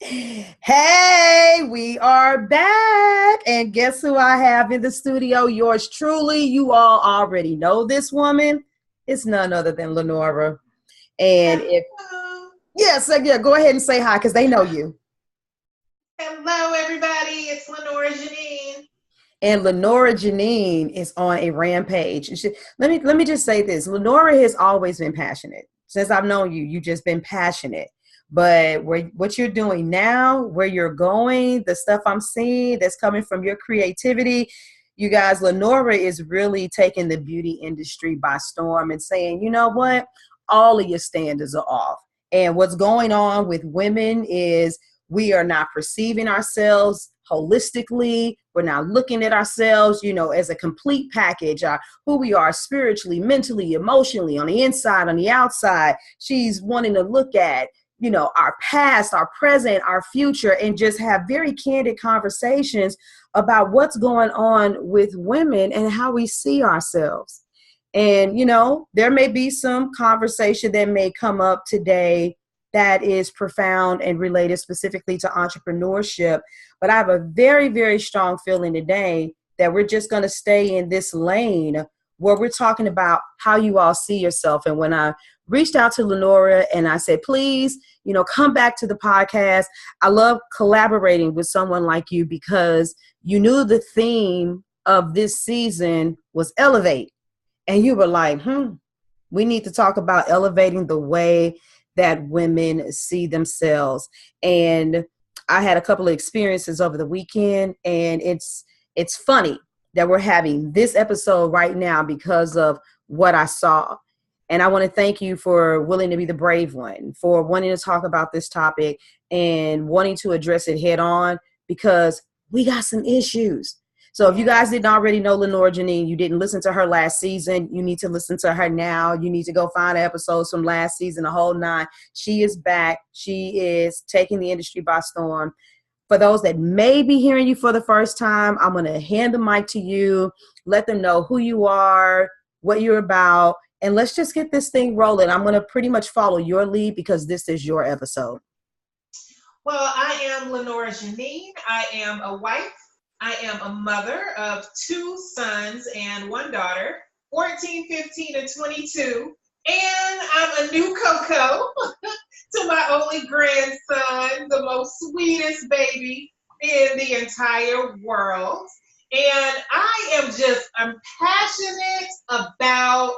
Hey, we are back. And guess who I have in the studio? Yours truly. You all already know this woman. It's none other than Leonora. And if, Hello. yes, yeah, go ahead and say hi because they know you. Hello, everybody. It's Lenora Janine. And Lenora Janine is on a rampage. Let me just say this. Lenora has always been passionate. Since I've known you, you've just been passionate. But what you're doing now, where you're going, the stuff I'm seeing that's coming from your creativity, you guys, Lenora is really taking the beauty industry by storm and saying, you know what? All of your standards are off. And what's going on with women is we are not perceiving ourselves holistically. We're not looking at ourselves, as a complete package, who we are spiritually, mentally, emotionally, on the inside, on the outside. She's wanting to look at, our past, our present, our future, and just have very candid conversations about what's going on with women and how we see ourselves. And, there may be some conversation that may come up today that is profound and related specifically to entrepreneurship. But I have a very, very strong feeling today that we're just going to stay in this lane where we're talking about how you all see yourself. And when I reached out to Leonora and I said, please, come back to the podcast. I love collaborating with someone like you because you knew the theme of this season was elevate. And you were like, we need to talk about elevating the way that women see themselves. And I had a couple of experiences over the weekend, and it's funny that we're having this episode right now because of what I saw. And I want to thank you for willing to be the brave one, for wanting to talk about this topic and wanting to address it head on because we got some issues. So if you guys didn't already know Leonora Janine, you didn't listen to her last season, you need to listen to her now. You need to go find episodes from last season, the whole nine. She is back. She is taking the industry by storm. For those that may be hearing you for the first time, I'm going to hand the mic to you, let them know who you are, what you're about, and let's just get this thing rolling. I'm going to pretty much follow your lead because this is your episode. Well, I am Lenora Janine. I am a wife. I am a mother of two sons and one daughter, 14, 15, and 22. And I'm a new Coco to my only grandson, the most sweetest baby in the entire world. And I'm passionate about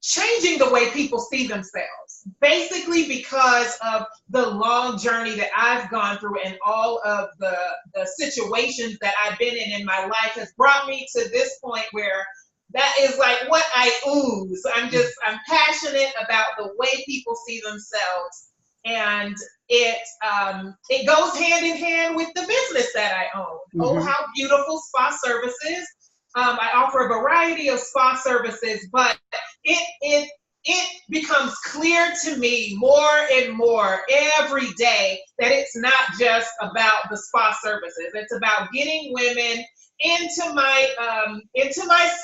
changing the way people see themselves, basically because of the long journey that I've gone through and all of the situations that I've been in my life has brought me to this point where that is like what I ooze. I'm passionate about the way people see themselves. And it goes hand in hand with the business that I own. Oh, Mm-hmm. how beautiful spa services. I offer a variety of spa services, but it becomes clear to me more and more every day that it's not just about the spa services. It's about getting women into my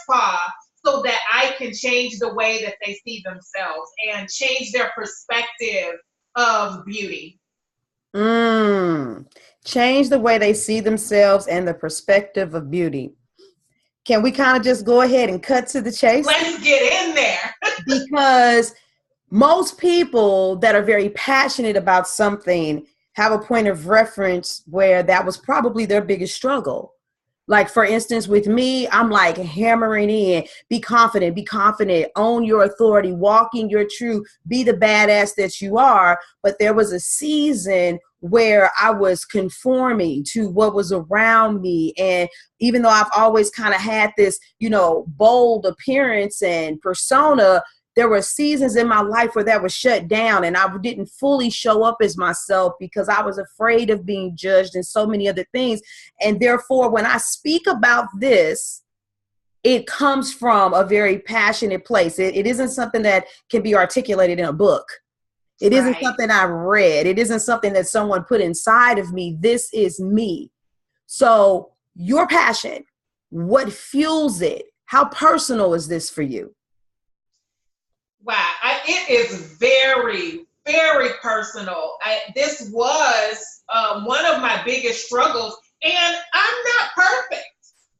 spa so that I can change the way that they see themselves and change their perspective of beauty. Mm. Change the way they see themselves and the perspective of beauty. Can we kind of just go ahead and cut to the chase? Let's get in there. Because most people that are very passionate about something have a point of reference where that was probably their biggest struggle. Like, for instance, with me, I'm like hammering in, be confident, own your authority, walk in your truth, be the badass that you are. But there was a season where I was conforming to what was around me. And even though I've always kind of had this, bold appearance and persona, there were seasons in my life where that was shut down and I didn't fully show up as myself because I was afraid of being judged and so many other things. And therefore, when I speak about this, it comes from a very passionate place. It isn't something that can be articulated in a book. It isn't Right. something I read. It isn't something that someone put inside of me. This is me. So your passion, what fuels it? How personal is this for you? Wow, it is very very personal. This was one of my biggest struggles, and I'm not perfect.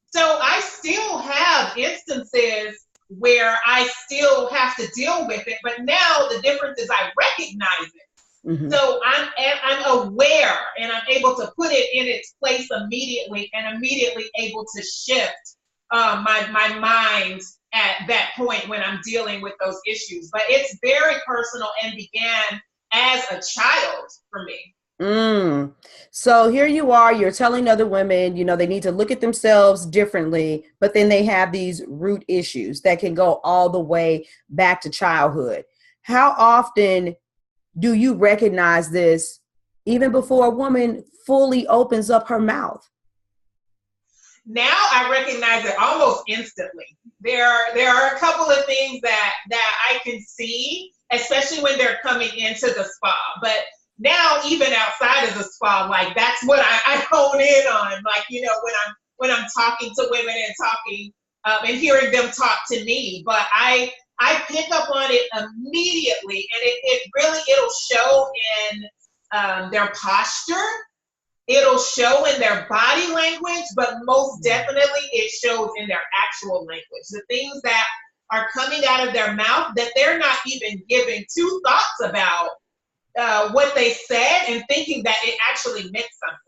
So I still have instances where I still have to deal with it, but now the difference is I recognize it. Mm-hmm. So I'm aware, and I'm able to put it in its place immediately, and immediately able to shift my mind at that point when I'm dealing with those issues. But it's very personal and began as a child for me. So here you are, you're telling other women, you know, they need to look at themselves differently, but then they have these root issues that can go all the way back to childhood. How often do you recognize this even before a woman fully opens up her mouth? Now I recognize it almost instantly. There are a couple of things that I can see, especially when they're coming into the spa. But now, even outside of the spa, like that's what I hone in on. Like, you know, when I'm talking to women and talking and hearing them talk to me. But I pick up on it immediately, and it'll show in their posture. It'll show in their body language, but most definitely it shows in their actual language. The things that are coming out of their mouth that they're not even giving two thoughts about what they said, and thinking that it actually meant something.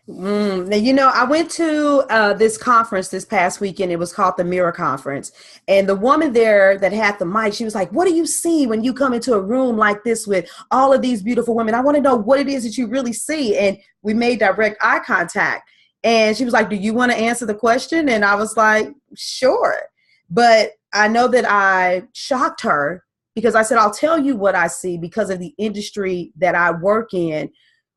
Now, you know, I went to this conference this past weekend. It was called the Mirror Conference. And the woman there that had the mic, she was like, what do you see when you come into a room like this with all of these beautiful women? I want to know what it is that you really see. And we made direct eye contact. And she was like, do you want to answer the question? And I was like, sure. But I know that I shocked her because I said, I'll tell you what I see because of the industry that I work in.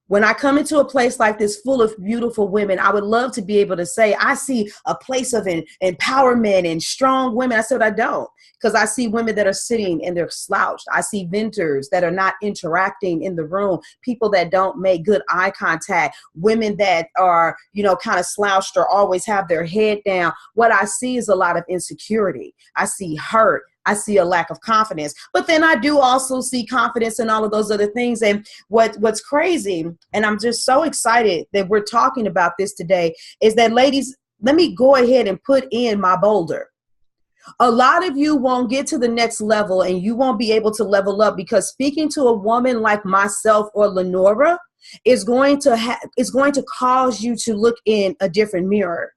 When I come into a place like this full of beautiful women, I would love to be able to say, I see a place of empowerment and strong women. I said, I don't, because I see women that are sitting and they're slouched. I see vendors that are not interacting in the room, people that don't make good eye contact, women that are, you know, kind of slouched or always have their head down. What I see is a lot of insecurity. I see hurt. I see a lack of confidence, but then I do also see confidence in all of those other things. And what's crazy, and I'm just so excited that we're talking about this today, is that, ladies, let me go ahead and put in my boulder. A lot of you won't get to the next level, and you won't be able to level up because speaking to a woman like myself or Leonora is going to cause you to look in a different mirror.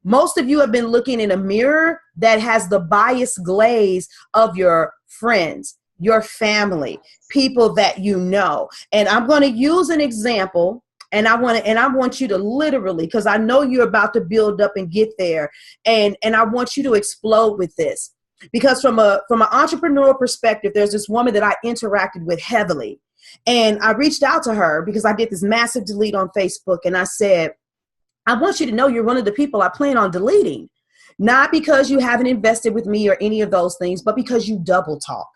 Most of you have been looking in a mirror that has the biased glaze of your friends, your family, people that you know. And I'm going to use an example, and I want you to literally, because I know you're about to build up and get there, and I want you to explode with this. Because from an entrepreneurial perspective, there's this woman that I interacted with heavily. And I reached out to her because I did this massive delete on Facebook, and I said, I want you to know you're one of the people I plan on deleting, not because you haven't invested with me or any of those things, but because you double talk.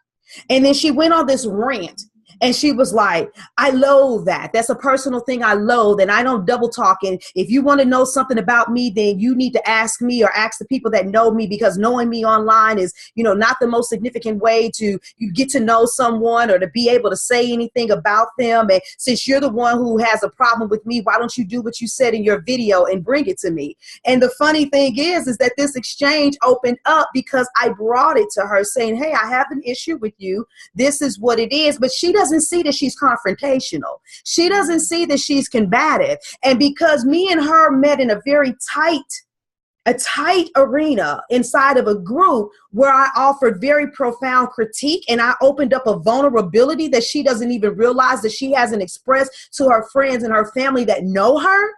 And then she went on this rant. And she was like, I loathe that. That's a personal thing I loathe, and I don't double talk. And if you want to know something about me, then you need to ask me or ask the people that know me, because knowing me online is, you know, not the most significant way to you get to know someone or to be able to say anything about them. And since you're the one who has a problem with me, why don't you do what you said in your video and bring it to me? And the funny thing is that this exchange opened up because I brought it to her saying, hey, I have an issue with you. This is what it is. But she doesn't see that she's confrontational. She doesn't see that she's combative. And because me and her met in a very tight arena inside of a group where I offered very profound critique, and I opened up a vulnerability that she doesn't even realize that she hasn't expressed to her friends and her family that know her,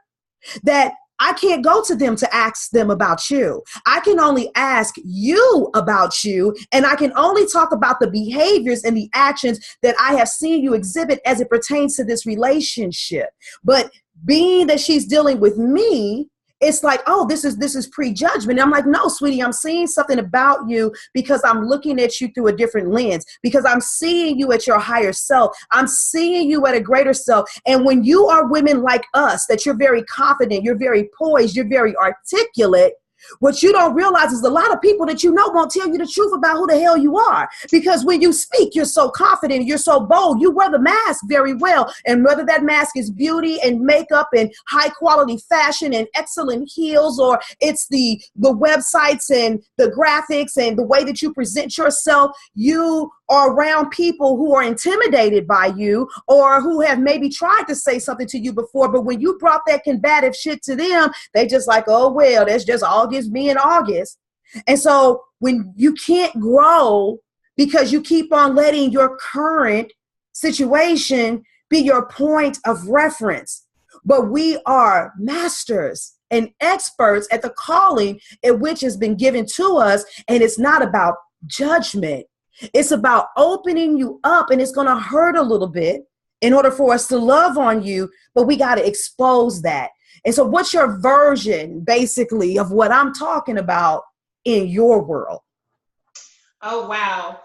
that I can't go to them to ask them about you. I can only ask you about you, and I can only talk about the behaviors and the actions that I have seen you exhibit as it pertains to this relationship. But being that she's dealing with me, it's like, oh, this is prejudgment. And I'm like, no, sweetie, I'm seeing something about you because I'm looking at you through a different lens, because I'm seeing you at your higher self. I'm seeing you at a greater self. And when you are women like us, that you're very confident, you're very poised, you're very articulate, What you don't realize is a lot of people that you know won't tell you the truth about who the hell you are. Because when you speak, you're so confident, you're so bold, you wear the mask very well. And whether that mask is beauty and makeup and high quality fashion and excellent heels, or it's the websites and the graphics and the way that you present yourself, you are around people who are intimidated by you or who have maybe tried to say something to you before. But when you brought that combative shit to them, they just like, oh, well, that's just August being August. And so when you can't grow because you keep on letting your current situation be your point of reference. But we are masters and experts at the calling at which has been given to us. And it's not about judgment. It's about opening you up, and it's going to hurt a little bit in order for us to love on you, but we got to expose that. And so what's your version, basically, of what I'm talking about in your world? Oh, wow.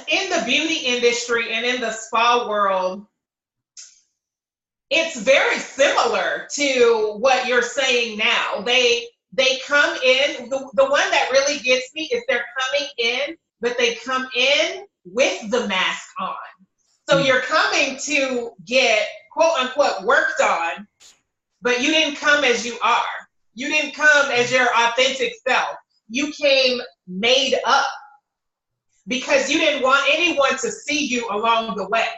In the beauty industry and in the spa world, it's very similar to what you're saying now. They come in, the one that really gets me is they're coming in, but they come in with the mask on. So you're coming to get, quote unquote, worked on, but you didn't come as you are. You didn't come as your authentic self. You came made up because you didn't want anyone to see you along the way.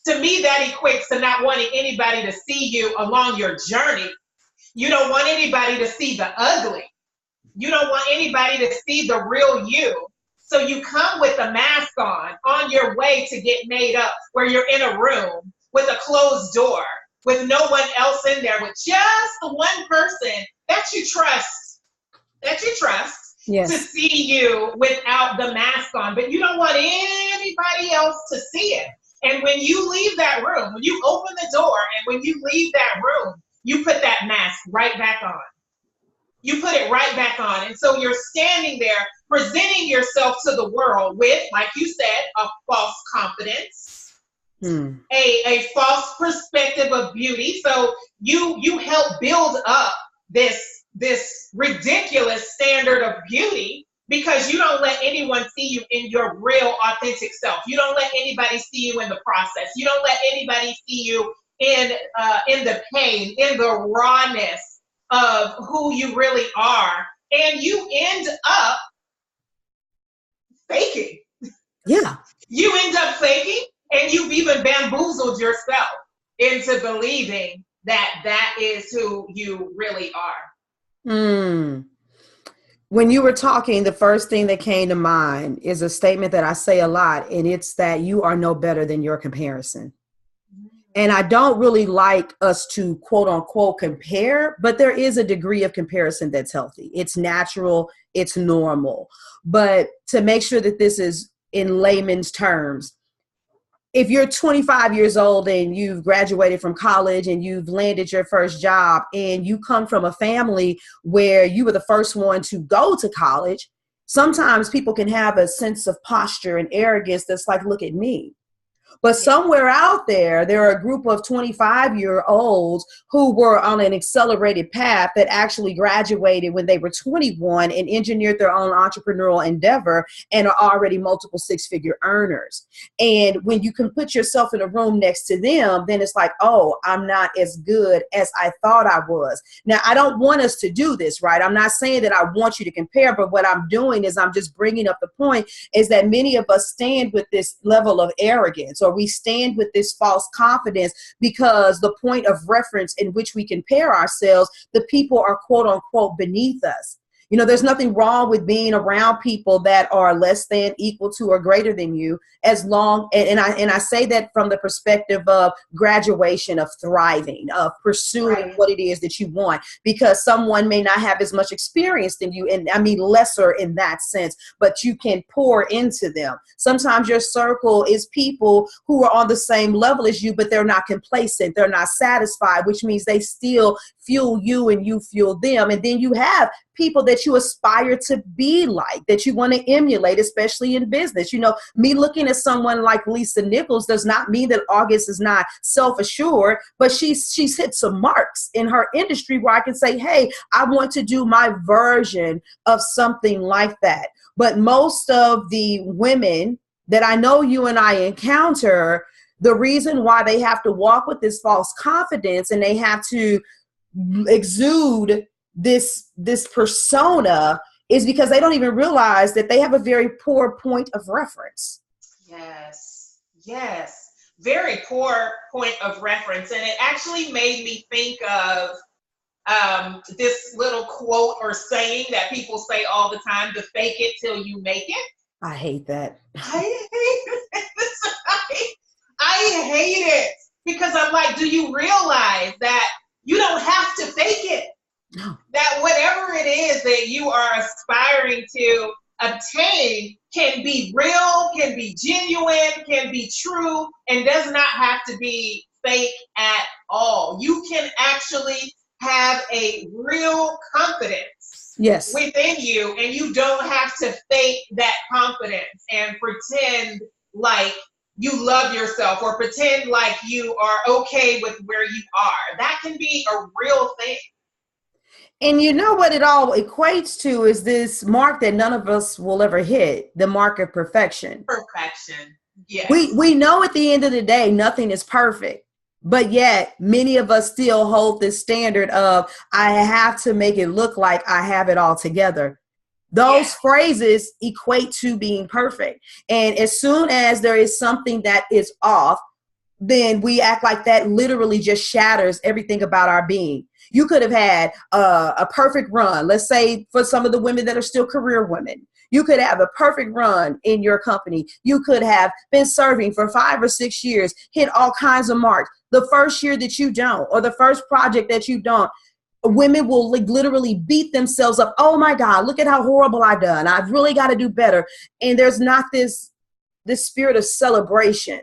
To me, that equates to not wanting anybody to see you along your journey. You don't want anybody to see the ugly. You don't want anybody to see the real you. So you come with a mask on your way to get made up, where you're in a room with a closed door, with no one else in there, with just the one person that you trust Yes. to see you without the mask on. But you don't want anybody else to see it. And when you leave that room, when you open the door and when you leave that room, you put that mask right back on. You put it right back on. And so you're standing there presenting yourself to the world with, like you said, a false confidence, a false perspective of beauty. So you help build up this ridiculous standard of beauty because you don't let anyone see you in your real authentic self. You don't let anybody see you in the process. You don't let anybody see you in the pain, in the rawness of who you really are. And you end up faking. Yeah. You end up faking, and you've even bamboozled yourself into believing that that is who you really are. When you were talking, the first thing that came to mind is a statement that I say a lot, and it's that you are no better than your comparison. And I don't really like us to quote unquote compare, but there is a degree of comparison that's healthy. It's natural, it's normal. But to make sure that this is in layman's terms, if you're 25 years old and you've graduated from college and you've landed your first job and you come from a family where you were the first one to go to college, sometimes people can have a sense of posture and arrogance that's like, look at me. But somewhere out there, there are a group of 25-year-olds who were on an accelerated path that actually graduated when they were 21 and engineered their own entrepreneurial endeavor and are already multiple six-figure earners. And when you can put yourself in a room next to them, then it's like, oh, I'm not as good as I thought I was. Now, I don't want us to do this, right? I'm not saying that I want you to compare, but what I'm doing is I'm just bringing up the point is that many of us stand with this level of arrogance, or we stand with this false confidence because the point of reference in which we compare ourselves, the people are quote unquote beneath us. You know, there's nothing wrong with being around people that are less than, equal to, or greater than you, as long, and I say that from the perspective of graduation, of thriving, of pursuing what it is that you want, because someone may not have as much experience than you, and I mean lesser in that sense, but you can pour into them. Sometimes your circle is people who are on the same level as you, but they're not complacent, they're not satisfied, which means they still fuel you and you fuel them. And then you have people that you aspire to be like, that you want to emulate, especially in business. You know, me looking at someone like Lisa Nichols does not mean that August is not self-assured, but she's hit some marks in her industry where I can say, hey, I want to do my version of something like that. But most of the women that I know you and I encounter, the reason why they have to walk with this false confidence and they have to exude this persona is because they don't even realize that they have a very poor point of reference. Yes, very poor point of reference. And it actually made me think of this little quote or saying that people say all the time: to fake it till you make it. I hate that. I hate it. I hate it because I'm like, do you realize that you don't have to fake it? No. That whatever it is that you are aspiring to obtain can be real, can be genuine, can be true, and does not have to be fake at all. You can actually have a real confidence within you, and you don't have to fake that confidence and pretend like you love yourself or pretend like you are okay with where you are. That can be a real thing. And you know what it all equates to is this mark that none of us will ever hit, the mark of perfection. Perfection. Yes. We know at the end of the day, nothing is perfect. But yet, many of us still hold this standard of, I have to make it look like I have it all together. Those phrases equate to being perfect. And as soon as there is something that is off, then we act like that literally just shatters everything about our being. You could have had a perfect run. Let's say for some of the women that are still career women, you could have a perfect run in your company. You could have been serving for 5 or 6 years, hit all kinds of marks. The first year that you don't, or the first project that you don't, women will literally beat themselves up. Oh my God, look at how horrible I've done. I've really got to do better. And there's not this spirit of celebration.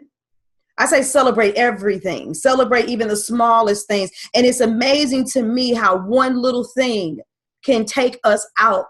I say celebrate everything. Celebrate even the smallest things. And it's amazing to me how one little thing can take us out.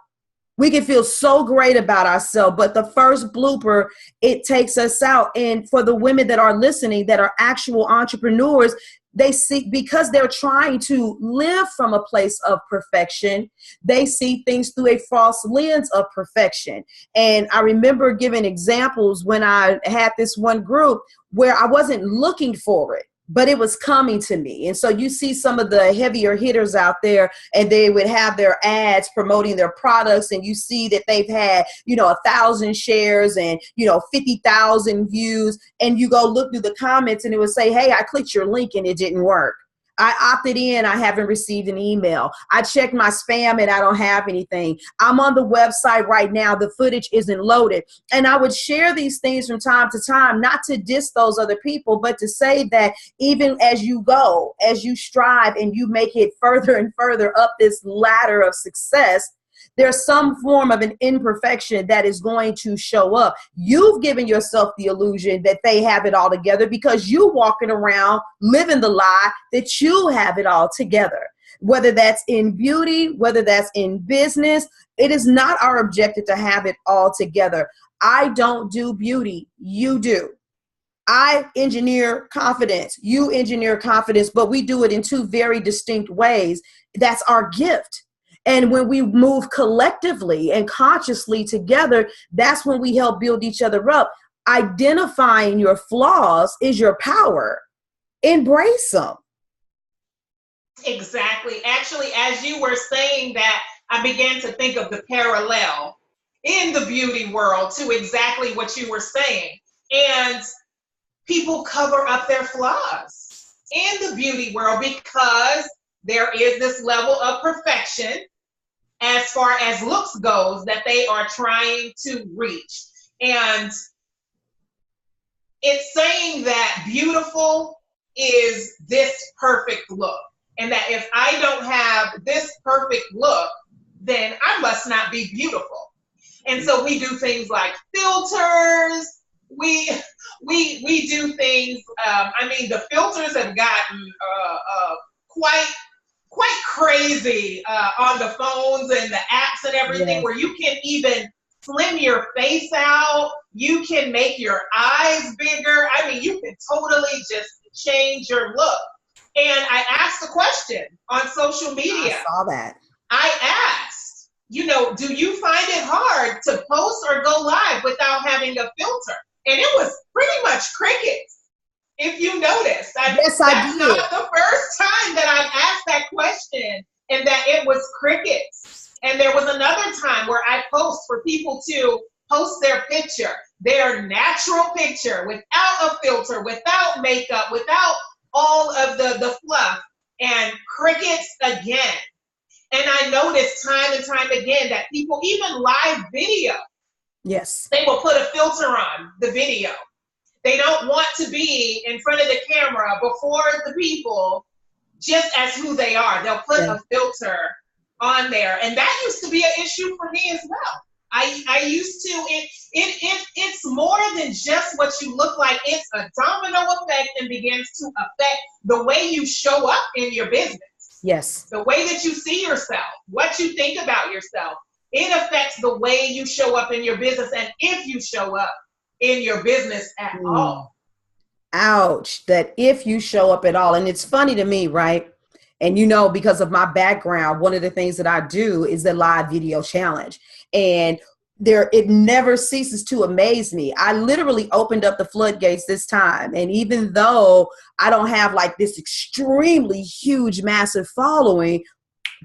We can feel so great about ourselves, but the first blooper, it takes us out. And for the women that are listening, that are actual entrepreneurs, they see, because they're trying to live from a place of perfection, they see things through a false lens of perfection. And I remember giving examples when I had this one group where I wasn't looking for it, but it was coming to me. And so you see some of the heavier hitters out there, and they would have their ads promoting their products, and you see that they've had, 1,000 shares and, 50,000 views. And you go look through the comments and it would say, hey, I clicked your link and it didn't work. I opted in, I haven't received an email. I checked my spam and I don't have anything. I'm on the website right now, the footage isn't loaded. And I would share these things from time to time, not to diss those other people, but to say that even as you go, as you strive and you make it further and further up this ladder of success, there's some form of an imperfection that is going to show up. You've given yourself the illusion that they have it all together because you walking around living the lie that you have it all together. Whether that's in beauty, whether that's in business, it is not our objective to have it all together. I don't do beauty, you do. I engineer confidence, you engineer confidence, but we do it in two very distinct ways. That's our gift. And when we move collectively and consciously together, that's when we help build each other up. Identifying your flaws is your power. Embrace them. Exactly. Actually, as you were saying that, I began to think of the parallel in the beauty world to exactly what you were saying. And people cover up their flaws in the beauty world because there is this level of perfection as far as looks goes that they are trying to reach. And it's saying that beautiful is this perfect look. And that if I don't have this perfect look, then I must not be beautiful. And so we do things like filters. We do things. The filters have gotten quite quite crazy on the phones and the apps and everything, Yes. where you can even slim your face out. You can make your eyes bigger. I mean, you can totally just change your look. And I asked a question on social media. I saw that. I asked, do you find it hard to post or go live without having a filter? And it was pretty much crickets. If you noticed, Yes, I that's did. not the first time that I've asked that question, and that it was crickets. And there was another time where I post for people to post their picture, their natural picture, without a filter, without makeup, without all of the fluff, and crickets again. And I noticed time and time again that people, even live video, Yes. they will put a filter on the video. They don't want to be in front of the camera before the people just as who they are. They'll put a filter on there. And that used to be an issue for me as well. I used to, it's more than just what you look like. It's a domino effect and begins to affect the way you show up in your business. Yes. The way that you see yourself, what you think about yourself. It affects the way you show up in your business, and if you show up in your business at all. Ouch, that if you show up at all. And it's funny to me, right? And because of my background, one of the things that I do is the live video challenge. And it never ceases to amaze me. I literally opened up the floodgates this time. And even though I don't have like this extremely huge, massive following,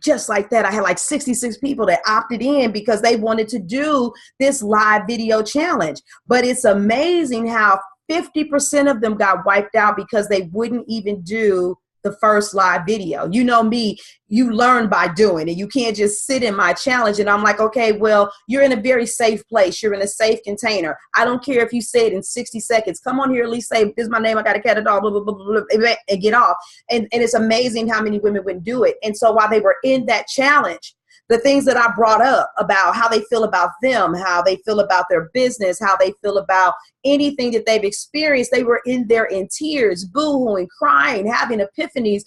just like that, I had like 66 people that opted in because they wanted to do this live video challenge. But it's amazing how 50% of them got wiped out because they wouldn't even do the first live video. You know me, you learn by doing, and you can't just sit in my challenge. And I'm like, okay, well, you're in a very safe place. You're in a safe container. I don't care if you say it in 60 seconds. Come on here, at least say, this is my name. I got a cat, a dog, blah, blah, blah, blah, blah, and get off. And it's amazing how many women wouldn't do it. And so while they were in that challenge, the things that I brought up about how they feel about them, how they feel about their business, how they feel about anything that they've experienced, they were in there in tears, boo-hooing, crying, having epiphanies,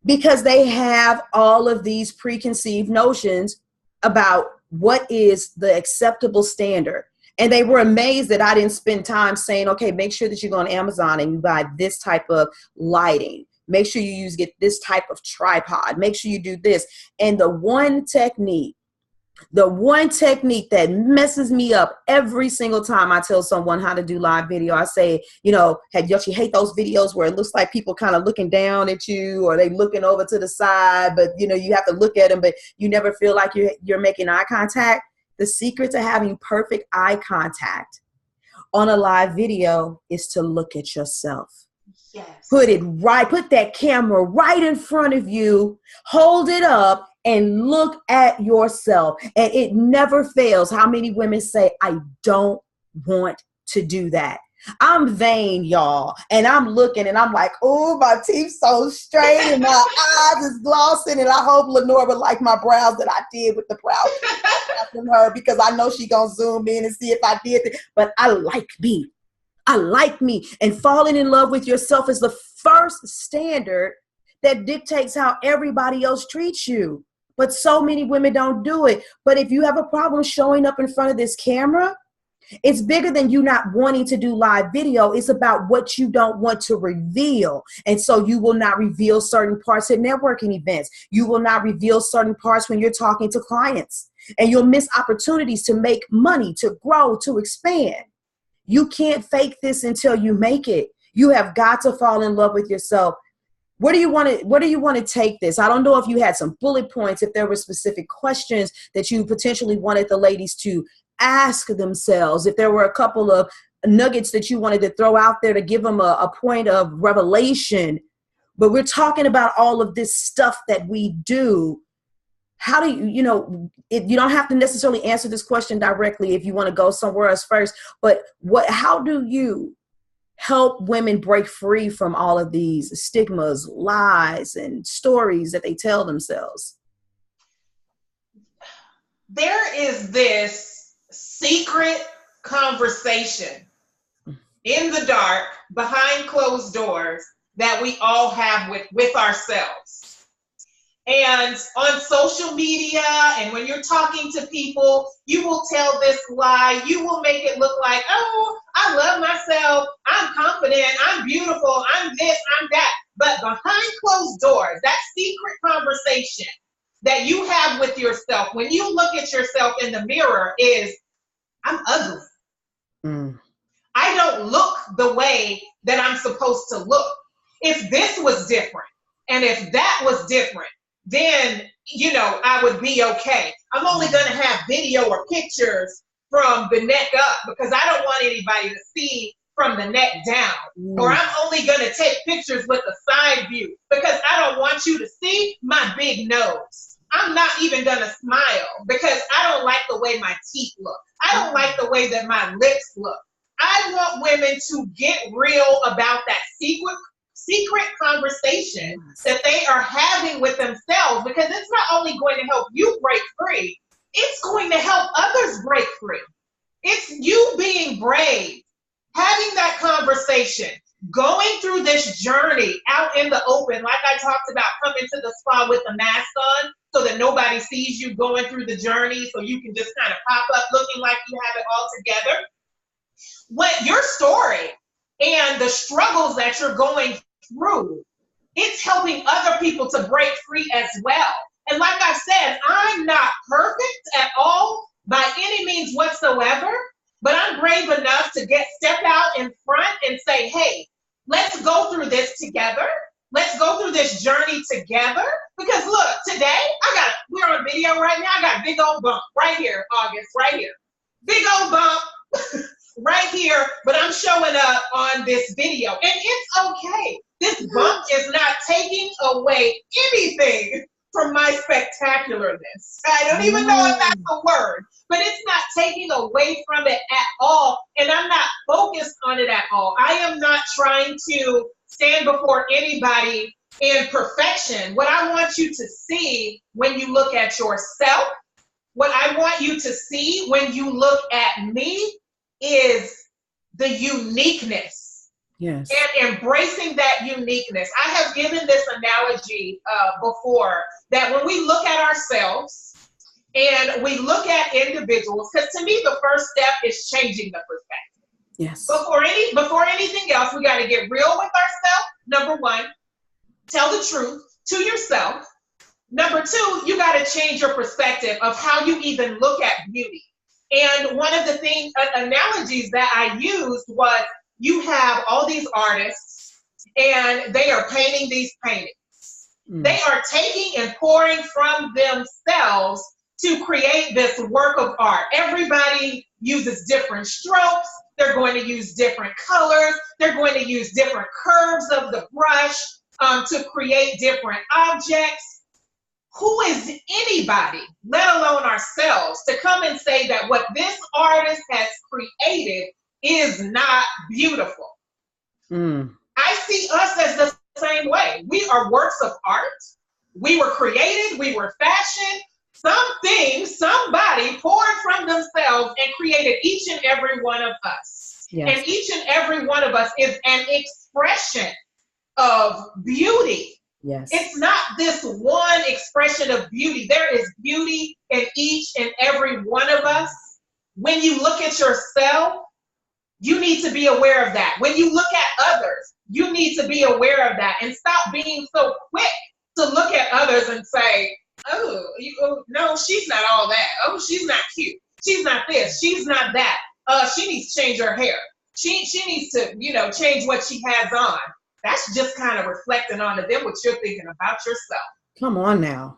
because they have all of these preconceived notions about what is the acceptable standard. And they were amazed that I didn't spend time saying, okay, make sure that you go on Amazon and you buy this type of lighting. Make sure you get this type of tripod. Make sure you do this. And the one technique that messes me up every single time I tell someone how to do live video, I say, don't you hate those videos where it looks like people kind of looking down at you, or they looking over to the side, but you have to look at them, but you never feel like you're making eye contact? The secret to having perfect eye contact on a live video is to look at yourself. Yes. Put that camera right in front of you, hold it up, and look at yourself. And it never fails how many women say, I don't want to do that. I'm vain, y'all. And I'm looking and I'm like, oh, my teeth so straight and my eyes is glossing. And I hope Leonora like my brows that I did with the brows from her, because I know she gonna zoom in and see if I did it. But I like me. I like me. And falling in love with yourself is the first standard that dictates how everybody else treats you. But so many women don't do it. But if you have a problem showing up in front of this camera, it's bigger than you not wanting to do live video. It's about what you don't want to reveal. And so you will not reveal certain parts at networking events. You will not reveal certain parts when you're talking to clients. And you'll miss opportunities to make money, to grow, to expand. You can't fake this until you make it. You have got to fall in love with yourself. Where do you want to take this? I don't know if you had some bullet points, if there were specific questions that you potentially wanted the ladies to ask themselves, if there were a couple of nuggets that you wanted to throw out there to give them a point of revelation. But we're talking about all of this stuff that we do. How do you don't have to necessarily answer this question directly if you want to go somewhere else first, but how do you help women break free from all of these stigmas, lies, and stories that they tell themselves? There is this secret conversation in the dark, behind closed doors, that we all have with ourselves. And on social media and when you're talking to people, you will tell this lie. You will make it look like, oh, I love myself. I'm confident. I'm beautiful. I'm this, I'm that. But behind closed doors, that secret conversation that you have with yourself, when you look at yourself in the mirror, is, I'm ugly. Mm. I don't look the way that I'm supposed to look. If this was different and if that was different, then, I would be okay. I'm only going to have video or pictures from the neck up because I don't want anybody to see from the neck down. Or I'm only going to take pictures with a side view because I don't want you to see my big nose. I'm not even going to smile because I don't like the way my teeth look. I don't like the way that my lips look. I want women to get real about that secret conversation that they are having with themselves, because it's not only going to help you break free, it's going to help others break free. It's you being brave, having that conversation, going through this journey out in the open, like I talked about, coming to the spa with the mask on so that nobody sees you going through the journey, so you can just kind of pop up looking like you have it all together. What your story and the struggles that you're going through, it's helping other people to break free as well. And like I said, I'm not perfect at all by any means whatsoever, but I'm brave enough to step out in front and say, hey, let's go through this together. Let's go through this journey together. Because look, today, we're on video right now. I got a big old bump right here, August, right here. Big old bump. Right here, but I'm showing up on this video, and it's okay. This bump is not taking away anything from my spectacularness. I don't even know if that's a word, but it's not taking away from it at all, and I'm not focused on it at all. I am not trying to stand before anybody in perfection. What I want you to see when you look at yourself, what I want you to see when you look at me, is the uniqueness. Yes. And embracing that uniqueness. I have given this analogy before, that when we look at ourselves and we look at individuals, because to me the first step is changing the perspective. Yes. Before anything else, we got to get real with ourselves. Number one, tell the truth to yourself. Number two, you got to change your perspective of how you even look at beauty. And one of the analogies that I used was, you have all these artists and they are painting these paintings. They are taking and pouring from themselves to create this work of art. Everybody uses different strokes. They're going to use different colors. They're going to use different curves of the brush to create different objects. Who is anybody, let alone ourselves, to come and say that what this artist has created is not beautiful? I see us as the same way. We are works of art. We were created. We were fashioned. Somebody poured from themselves and created each and every one of us. Yes. And each and every one of us is an expression of beauty. Yes. It's not this one expression of beauty. There is beauty in each and every one of us. When you look at yourself, you need to be aware of that. When you look at others, you need to be aware of that, and stop being so quick to look at others and say, no, she's not all that. Oh, she's not cute. She's not this. She's not that. She needs to change her hair. She needs to, change what she has on. That's just kind of reflecting onto them what you're thinking about yourself. Come on now.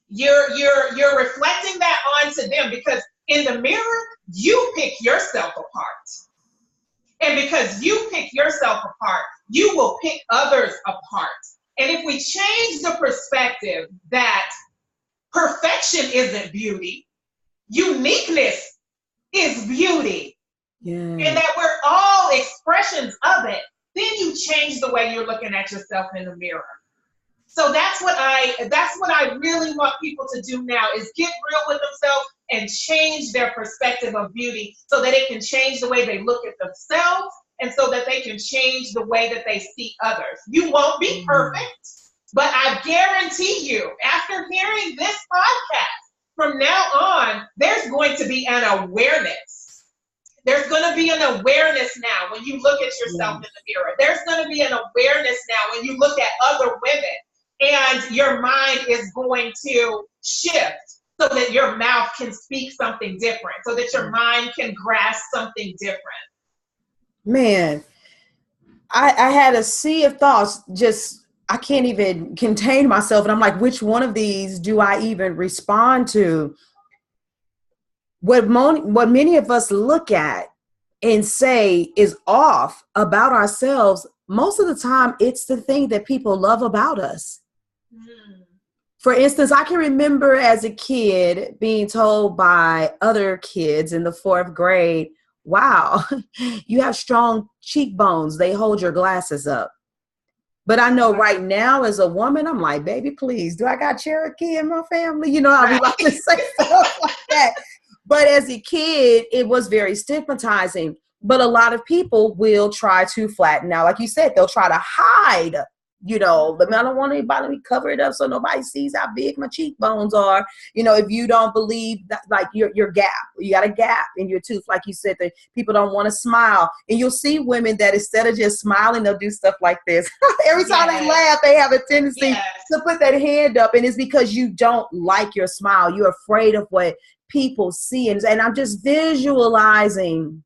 You're reflecting that onto them, because in the mirror, you pick yourself apart. And because you pick yourself apart, you will pick others apart. And if we change the perspective that perfection isn't beauty, uniqueness is beauty, and that we're all expressions of it, then you change the way you're looking at yourself in the mirror. So that's what I really want people to do now, is get real with themselves and change their perspective of beauty, so that it can change the way they look at themselves, and so that they can change the way that they see others. You won't be perfect. But I guarantee you, after hearing this podcast, from now on, there's going to be an awareness. There's going to be an awareness now when you look at yourself in the mirror. There's going to be an awareness now when you look at other women, and your mind is going to shift so that your mouth can speak something different, so that your mind can grasp something different. Man, I had a sea of thoughts, just I can't even contain myself. And I'm like, which one of these do I even respond to? What many of us look at and say is off about ourselves, most of the time, it's the thing that people love about us. Mm. For instance, I can remember as a kid being told by other kids in the 4th grade, wow, you have strong cheekbones. They hold your glasses up. But I know right now as a woman, I'm like, baby, please, do I got Cherokee in my family? You know, I would like to say stuff like that. But as a kid, it was very stigmatizing. But a lot of people will try to flatten out. Like you said, they'll try to hide, you know, I don't want anybody to cover it up so nobody sees how big my cheekbones are. You know, if you don't believe that, like your gap, you got a gap in your tooth, like you said, that people don't want to smile. And you'll see women that instead of just smiling, they'll do stuff like this. Every time they laugh, they have a tendency to put that hand up. And it's because you don't like your smile. You're afraid of what people see. And I'm just visualizing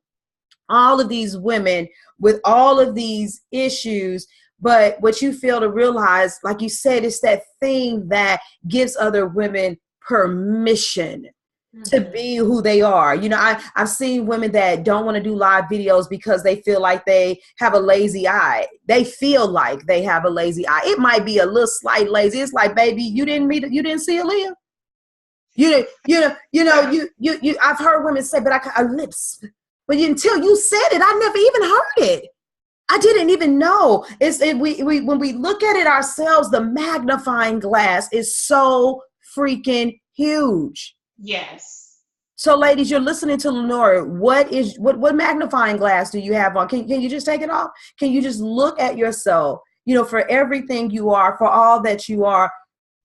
all of these women with all of these issues. But what you fail to realize, like you said, it's that thing that gives other women permission to be who they are. You know, I've seen women that don't want to do live videos because they feel like they have a lazy eye. They feel like they have a lazy eye. It might be a little slight lazy. It's like, baby, you didn't see Aaliyah. I've heard women say, but I got lips. But until you said it, I never even heard it. I didn't even know. When we look at it ourselves, the magnifying glass is so freaking huge. Yes. So, ladies, you're listening to Leonora. What magnifying glass do you have on? Can you just take it off? Can you just look at yourself, you know, for everything you are, for all that you are?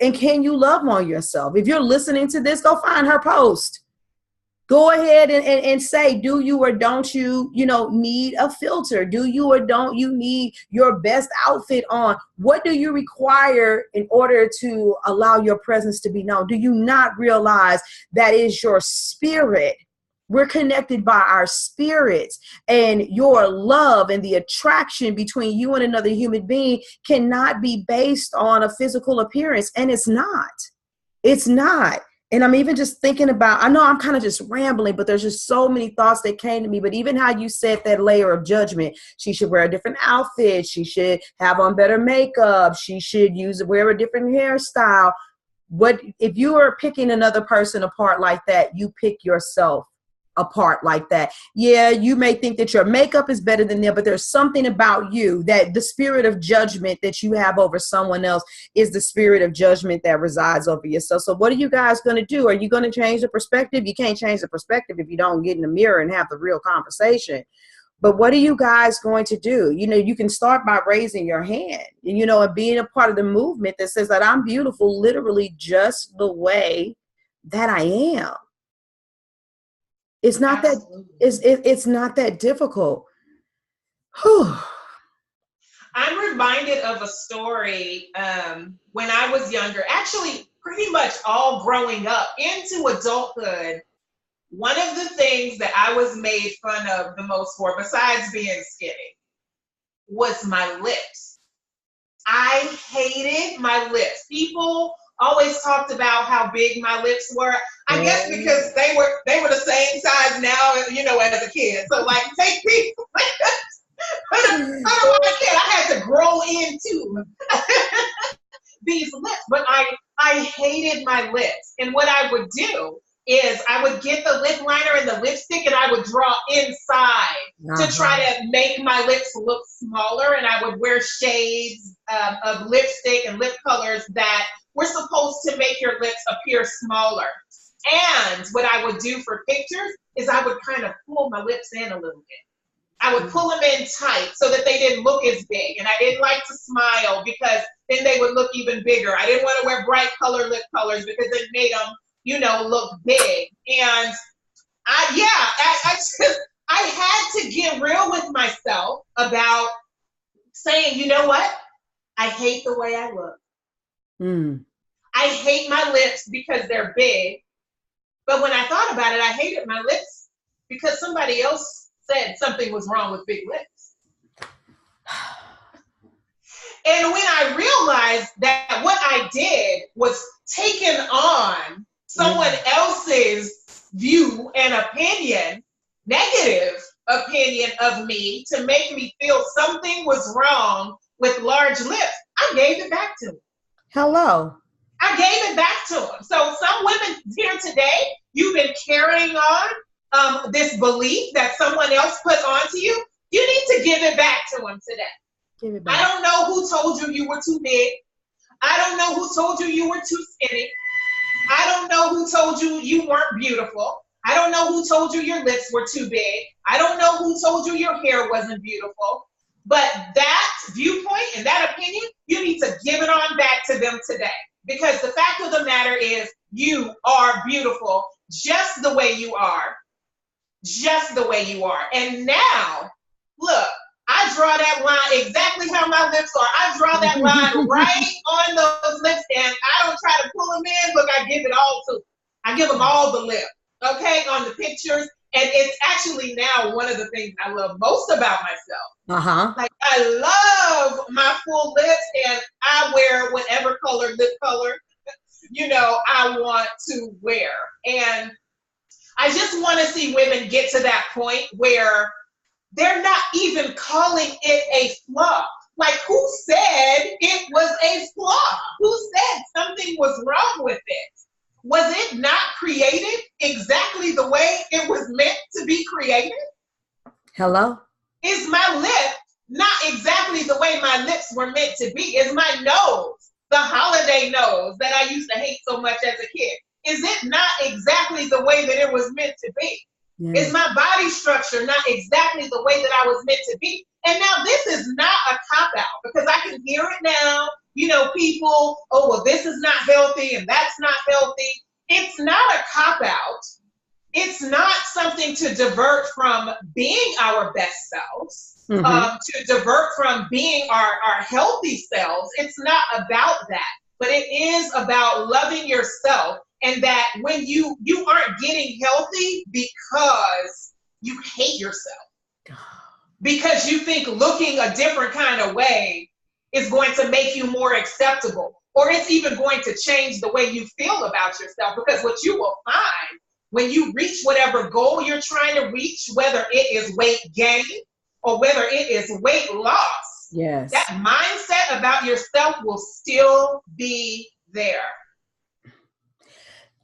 And can you love on yourself? If you're listening to this, go find her post. Go ahead and say, do you or don't you, need a filter? Do you or don't you need your best outfit on? What do you require in order to allow your presence to be known? Do you not realize that is your spirit? We're connected by our spirits, and your love and the attraction between you and another human being cannot be based on a physical appearance. And it's not. It's not. And I'm even just thinking about, I know I'm kind of just rambling, but there's just so many thoughts that came to me. But even how you said that layer of judgment, she should wear a different outfit. She should have on better makeup. She should wear a different hairstyle. What if you are picking another person apart like that? You pick yourself apart like that. Yeah, you may think that your makeup is better than them, but there's something about you that the spirit of judgment that you have over someone else is the spirit of judgment that resides over yourself. So what are you guys going to do? Are you going to change the perspective? You can't change the perspective if you don't get in the mirror and have the real conversation. But what are you guys going to do? You can start by raising your hand, and being a part of the movement that says that I'm beautiful literally just the way that I am. It's not it's not that difficult. Whew. I'm reminded of a story when I was younger, actually pretty much all growing up into adulthood. One of the things that I was made fun of the most for, besides being skinny, was my lips. I hated my lips. People always talked about how big my lips were. I guess because they were the same size now, as a kid. So like, take people. I don't want a kid. I had to grow into these lips, but I hated my lips. And what I would do is I would get the lip liner and the lipstick and I would draw inside to try to make my lips look smaller. And I would wear shades of lipstick and lip colors that were supposed to make your lips appear smaller. And what I would do for pictures is I would kind of pull my lips in a little bit. I would pull them in tight so that they didn't look as big. And I didn't like to smile because then they would look even bigger. I didn't want to wear bright color lip colors because it made them, look big. And I had to get real with myself about saying, you know what? I hate the way I look. I hate my lips because they're big. But when I thought about it, I hated my lips because somebody else said something was wrong with big lips. And when I realized that what I did was taking on someone else's view and opinion, negative opinion of me to make me feel something was wrong with large lips, I gave it back to him. Hello. I gave it back to him. So some women here today, you've been carrying on this belief that someone else put onto you. You need to give it back to him today. Give it back. I don't know who told you you were too big. I don't know who told you you were too skinny. I don't know who told you you weren't beautiful. I don't know who told you your lips were too big. I don't know who told you your hair wasn't beautiful. But that viewpoint and that opinion, you need to give it on back to them today. Because the fact of the matter is, you are beautiful just the way you are. Just the way you are. And now, look, I draw that line exactly how my lips are. I draw that line right on those lips, and I don't try to pull them in. Look, I give it all to them. I give them all the lip, okay, on the pictures. And it's actually now one of the things I love most about myself. Like, I love my full lips, and I wear whatever lip color, I want to wear. And I just want to see women get to that point where they're not even calling it a flaw. Like, who said it was a flaw? Who said something was wrong with it? Was it not created exactly the way it was meant to be created? Hello? Is my lip not exactly the way my lips were meant to be? Is my nose, the holiday nose that I used to hate so much as a kid, is it not exactly the way that it was meant to be? Yeah. Is my body structure not exactly the way that I was meant to be? And now this is not a cop-out, because I can hear it now. People, oh, well, this is not healthy and that's not healthy. It's not a cop-out. It's not something to divert from being our best selves, to divert from being our healthy selves. It's not about that, but it is about loving yourself. And that when you aren't getting healthy because you hate yourself, because you think looking a different kind of way is going to make you more acceptable, or it's even going to change the way you feel about yourself. Because what you will find when you reach whatever goal you're trying to reach, whether it is weight gain or whether it is weight loss, yes, that mindset about yourself will still be there.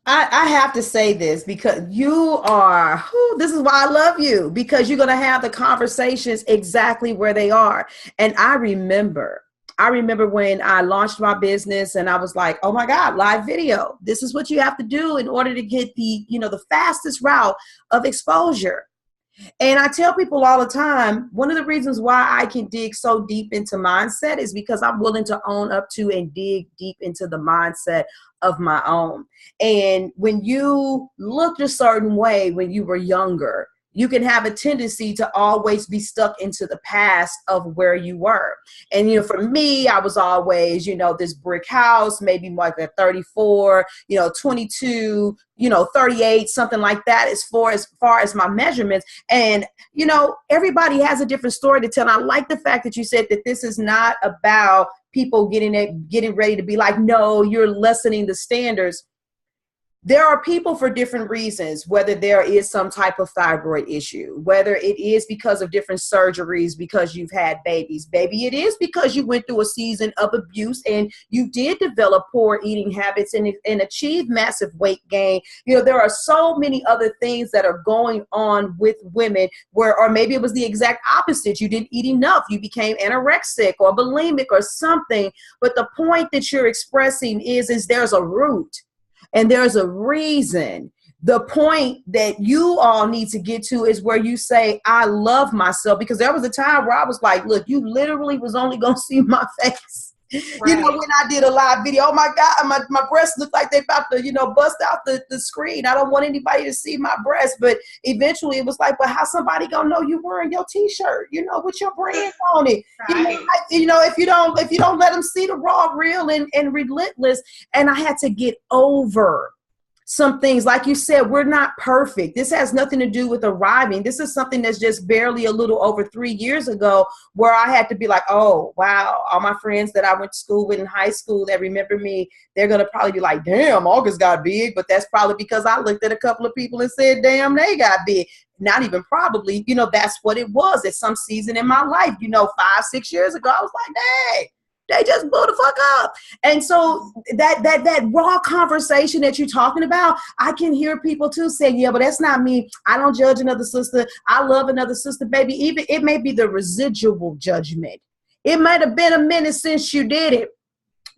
I have to say this because this is why I love you, because you're going to have the conversations exactly where they are. And I remember when I launched my business and I was like, oh my God, live video. This is what you have to do in order to get the fastest route of exposure. And I tell people all the time, one of the reasons why I can dig so deep into mindset is because I'm willing to own up to and dig deep into the mindset of my own. And when you looked a certain way when you were younger, you can have a tendency to always be stuck into the past of where you were. And, for me, I was always, this brick house, maybe like a 34, 22, 38, something like that as far as my measurements. And, everybody has a different story to tell. And I like the fact that you said that this is not about people getting ready to be like, no, you're lessening the standards. There are people for different reasons, whether there is some type of thyroid issue, whether it is because of different surgeries, because you've had babies. Maybe it is because you went through a season of abuse and you did develop poor eating habits and achieve massive weight gain. There are so many other things that are going on with women or maybe it was the exact opposite. You didn't eat enough. You became anorexic or bulimic or something. But the point that you're expressing is there's a root. And there's a reason The point that you all need to get to is where you say, I love myself. Because there was a time where I was like, look, you literally was only going to see my face. Right. You know, when I did a live video, oh my God, my breasts look like they about to, bust out the screen. I don't want anybody to see my breasts. But eventually it was like, but how somebody gonna know you wearing your t-shirt, with your brand on it? Right. If you don't let them see the raw, real, and relentless. And I had to get over some things. Like you said, we're not perfect. This has nothing to do with arriving. This is something that's just barely a little over 3 years ago, where I had to be like, oh, wow, all my friends that I went to school with in high school that remember me, they're going to probably be like, damn, August got big. But that's probably because I looked at a couple of people and said, damn, they got big. Not even probably, that's what it was at some season in my life. 5-6 years ago, I was like, dang, they just blew the fuck up. And so that raw conversation that you're talking about, I can hear people too saying, yeah, but that's not me. I don't judge another sister. I love another sister, baby. Even it may be the residual judgment. It might have been a minute since you did it,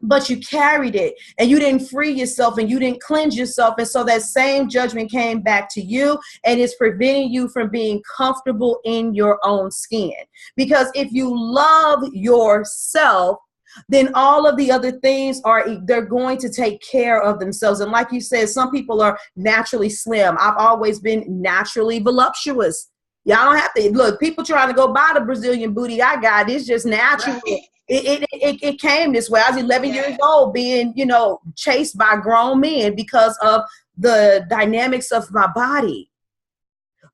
but you carried it and you didn't free yourself and you didn't cleanse yourself. And so that same judgment came back to you, and it's preventing you from being comfortable in your own skin. Because if you love yourself, then all of the other things they're going to take care of themselves. And like you said, some people are naturally slim. I've always been naturally voluptuous. Y'all don't have to look, people trying to go buy the Brazilian booty I got. It's just natural. Right. It came this way. I was 11 years old being, chased by grown men because of the dynamics of my body.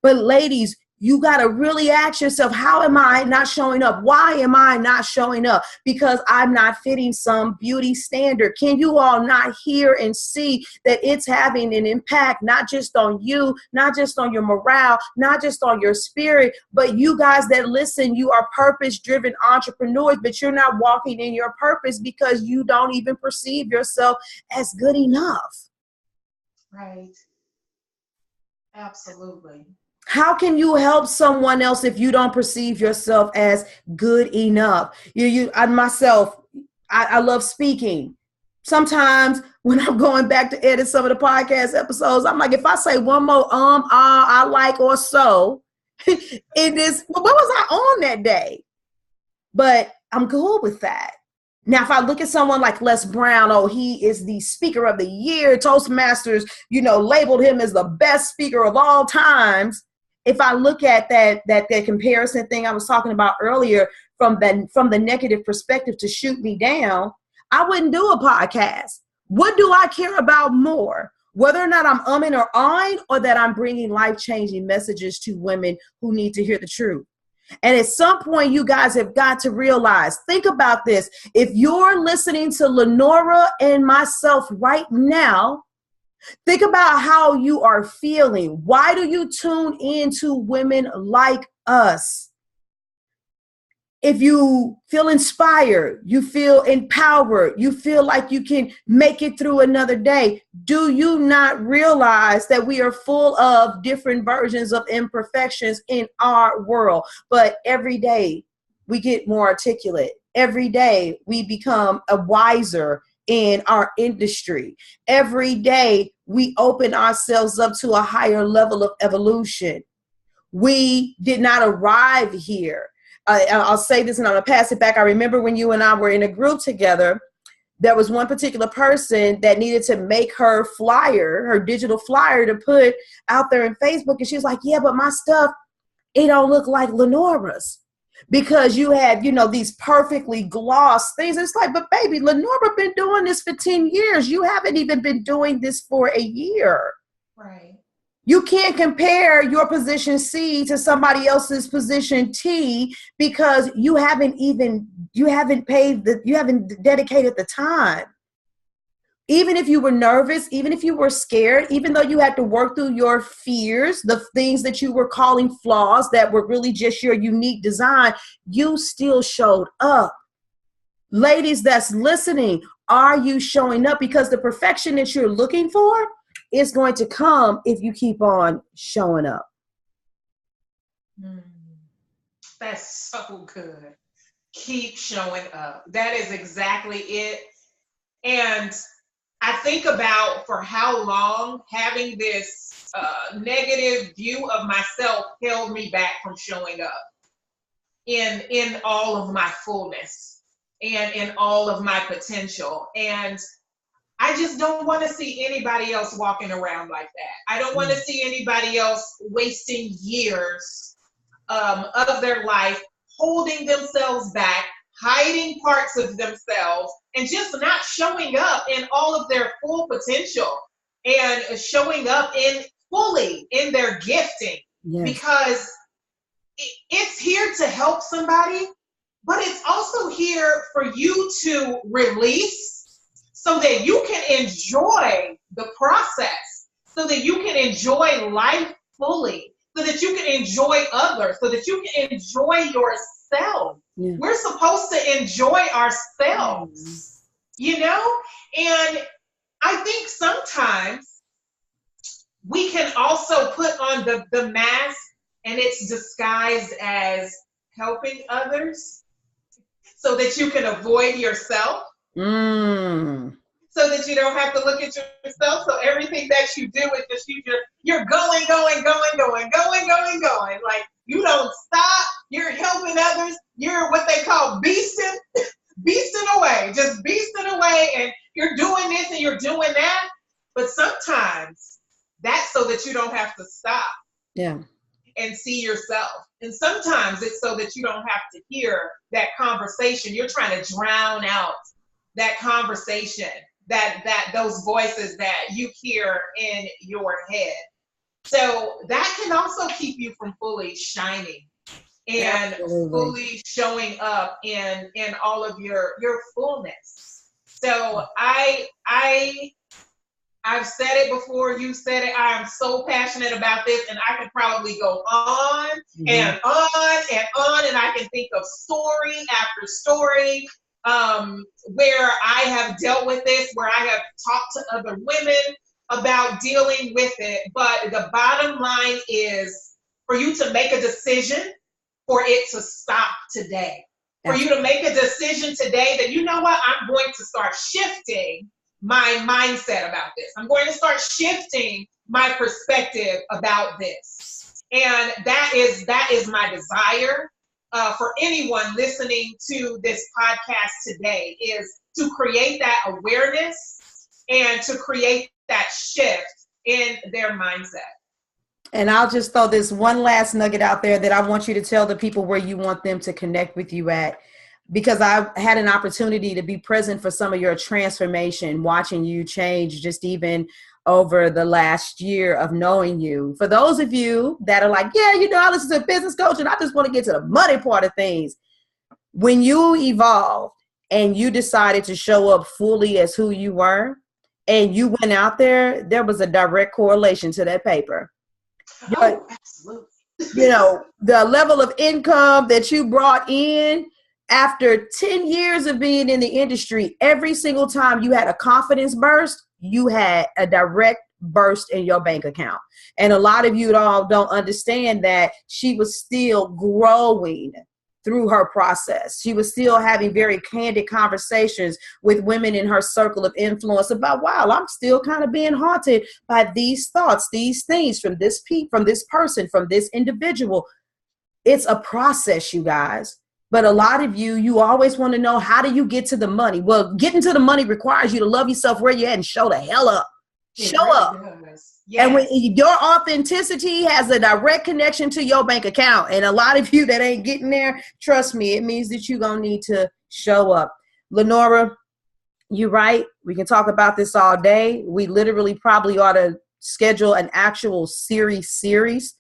But ladies, you got to really ask yourself, how am I not showing up? Why am I not showing up? Because I'm not fitting some beauty standard. Can you all not hear and see that it's having an impact, not just on you, not just on your morale, not just on your spirit, but you guys that listen, you are purpose-driven entrepreneurs, but you're not walking in your purpose because you don't even perceive yourself as good enough. Right. Absolutely. How can you help someone else if you don't perceive yourself as good enough? I love speaking. Sometimes when I'm going back to edit some of the podcast episodes, I'm like, if I say one more I like, or so, in this, what was I on that day? But I'm cool with that. Now, if I look at someone like Les Brown, oh, he is the speaker of the year. Toastmasters, labeled him as the best speaker of all times. If I look at that comparison thing I was talking about earlier from the negative perspective to shoot me down, I wouldn't do a podcast. What do I care about more? Whether or not I'm umming or ahhing, or that I'm bringing life-changing messages to women who need to hear the truth. And at some point, you guys have got to realize, think about this. If you're listening to Leonora and myself right now, think about how you are feeling. Why do you tune into women like us? If you feel inspired, you feel empowered, you feel like you can make it through another day, do you not realize that we are full of different versions of imperfections in our world? But every day we get more articulate. Every day we become a wiser in our industry. Every day we open ourselves up to a higher level of evolution. We did not arrive here. I'll say this and I'm going to pass it back. I remember when you and I were in a group together, there was one particular person that needed to make her flyer, her digital flyer to put out there in Facebook. And she was like, yeah, but my stuff, it don't look like Leonora's. Because you have, these perfectly glossed things. It's like, but baby, Leonora been doing this for 10 years. You haven't even been doing this for a year. Right. You can't compare your position C to somebody else's position T because you haven't dedicated the time. Even if you were nervous, even if you were scared, even though you had to work through your fears, the things that you were calling flaws that were really just your unique design, you still showed up. Ladies that's listening, are you showing up? Because the perfection that you're looking for is going to come if you keep on showing up. That's so good. Keep showing up. That is exactly it. And I think about for how long having this negative view of myself held me back from showing up in all of my fullness and in all of my potential. And I just don't want to see anybody else walking around like that. I don't want to see anybody else wasting years of their life, holding themselves back, hiding parts of themselves, and just not showing up in all of their full potential and showing up in fully in their gifting. Yes. Because it's here to help somebody, but it's also here for you to release so that you can enjoy the process, so that you can enjoy life fully, so that you can enjoy others, so that you can enjoy yourself. Yeah. We're supposed to enjoy ourselves, you know? And I think sometimes we can also put on the mask and it's disguised as helping others so that you can avoid yourself. So that you don't have to look at yourself. So everything that you do is just you're going. Like you don't stop. You're helping others. You're what they call beasting away, just beasting away. And you're doing this and you're doing that. But sometimes that's so that you don't have to stop. Yeah. And see yourself. And sometimes it's so that you don't have to hear that conversation. You're trying to drown out that conversation, that those voices that you hear in your head. So that can also keep you from fully shining and fully showing up in all of your fullness. So I've said it before, you said it, I am so passionate about this, and I could probably go on and on and on, and I can think of story after story where I have dealt with this, where I have talked to other women about dealing with it. But the bottom line is for you to make a decision for it to stop today. For you to make a decision today that, you know what, I'm going to start shifting my mindset about this. I'm going to start shifting my perspective about this. And that is my desire for anyone listening to this podcast today, is to create that awareness and to create that shift in their mindset. And I'll just throw this one last nugget out there that I want you to tell the people where you want them to connect with you at. Because I had an opportunity to be present for some of your transformation, watching you change just even over the last year of knowing you. For those of you that are like, yeah, you know, I listen to a business coach and I just want to get to the money part of things. When you evolved and you decided to show up fully as who you were and you went out there was a direct correlation to that paper. Oh, absolutely. You know, the level of income that you brought in, after 10 years of being in the industry, every single time you had a confidence burst, you had a direct burst in your bank account. And a lot of you all don't understand that she was still growing through her process. She was still having very candid conversations with women in her circle of influence about, wow, I'm still kind of being haunted by these thoughts, these things from this person, from this individual. It's a process, you guys. But a lot of you always want to know, how do you get to the money? Well, getting to the money requires you to love yourself where you're at and show the hell up. Show up. Yes. And when your authenticity has a direct connection to your bank account, and a lot of you that ain't getting there, trust me, it means that you're going to need to show up. Leonora, you're right. We can talk about this all day. We literally probably ought to schedule an actual series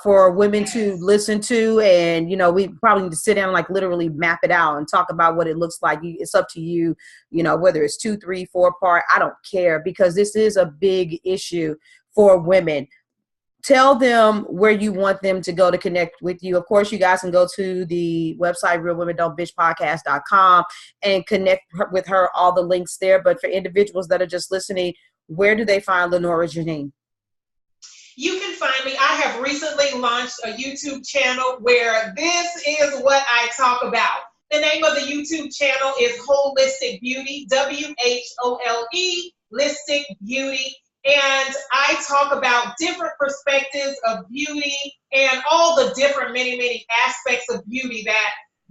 for women to listen to. And, you know, we probably need to sit down and like literally map it out and talk about what it looks like. It's up to you, you know, whether it's 2, 3, 4 part, I don't care, because this is a big issue for women. Tell them where you want them to go to connect with you. Of course, you guys can go to the website, realwomendon'tbitchpodcast.com, and connect with her, all the links there. But for individuals that are just listening, where do they find Leonora Janine? You can find me. I have recently launched a YouTube channel where this is what I talk about. The name of the YouTube channel is Holistic Beauty, WHOLE, Listic Beauty. And I talk about different perspectives of beauty and all the different many aspects of beauty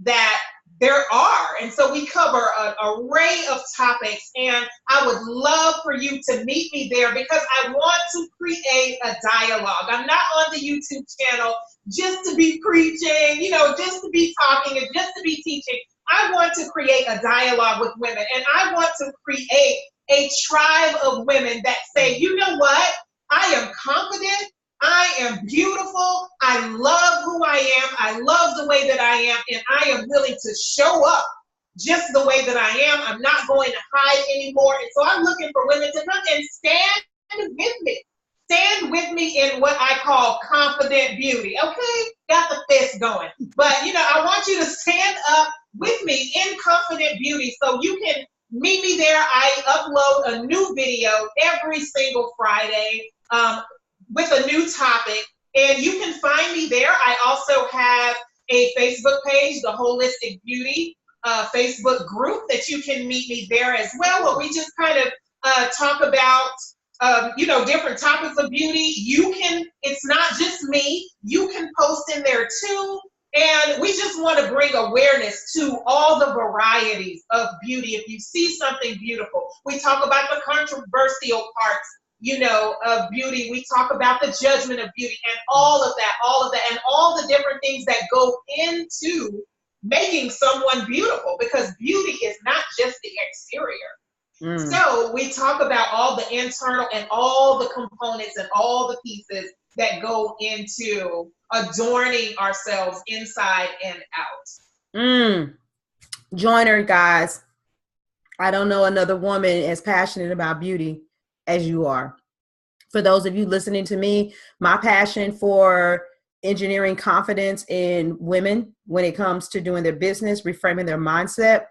that there are. And so we cover an array of topics, and I would love for you to meet me there because I want to create a dialogue. I'm not on the YouTube channel just to be preaching, just to be talking and just to be teaching. I want to create a dialogue with women, and I want to create a tribe of women that say, you know what? I am confident. I am beautiful. I love who I am. I love the way that I am, and I am willing to show up just the way that I am. I'm not going to hide anymore. And so I'm looking for women to come and stand with me. Stand with me in what I call confident beauty. Okay? Got the fist going. But, I want you to stand up with me in confident beauty so you can meet me there. I upload a new video every single Friday with a new topic, and you can find me there. I also have a Facebook page, the Holistic Beauty Facebook group, that you can meet me there as well, where we just kind of talk about different topics of beauty. It's not just me, you can post in there too. And we just want to bring awareness to all the varieties of beauty. If you see something beautiful, we talk about the controversial parts, of beauty. We talk about the judgment of beauty and all of that, and all the different things that go into making someone beautiful, because beauty is not just the exterior. So we talk about all the internal and all the components and all the pieces that go into adorning ourselves inside and out. Join her, guys. I don't know another woman as passionate about beauty as you are. For those of you listening to me, my passion for engineering confidence in women when it comes to doing their business, reframing their mindset,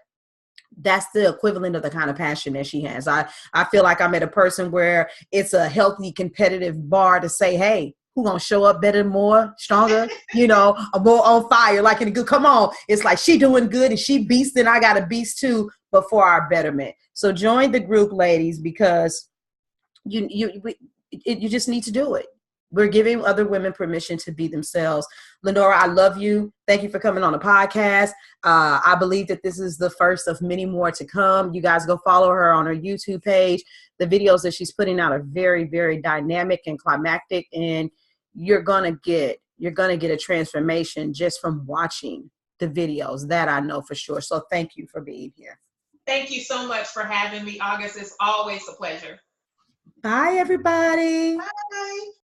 that's the equivalent of the kind of passion that she has. I feel like I'm at a person where it's a healthy competitive bar to say, hey, who gonna show up better, more, stronger, more on fire, like in a good, come on. It's like she doing good and she beasting, I got a beast too, but for our betterment. So join the group, ladies, because you just need to do it. We're giving other women permission to be themselves. Leonora, I love you. Thank you for coming on the podcast. I believe that this is the first of many more to come. You guys go follow her on her YouTube page. The videos that she's putting out are very, very dynamic and climactic, and you're gonna get a transformation just from watching the videos. That I know for sure. So thank you for being here. Thank you so much for having me, August. It's always a pleasure. Bye, everybody. Bye.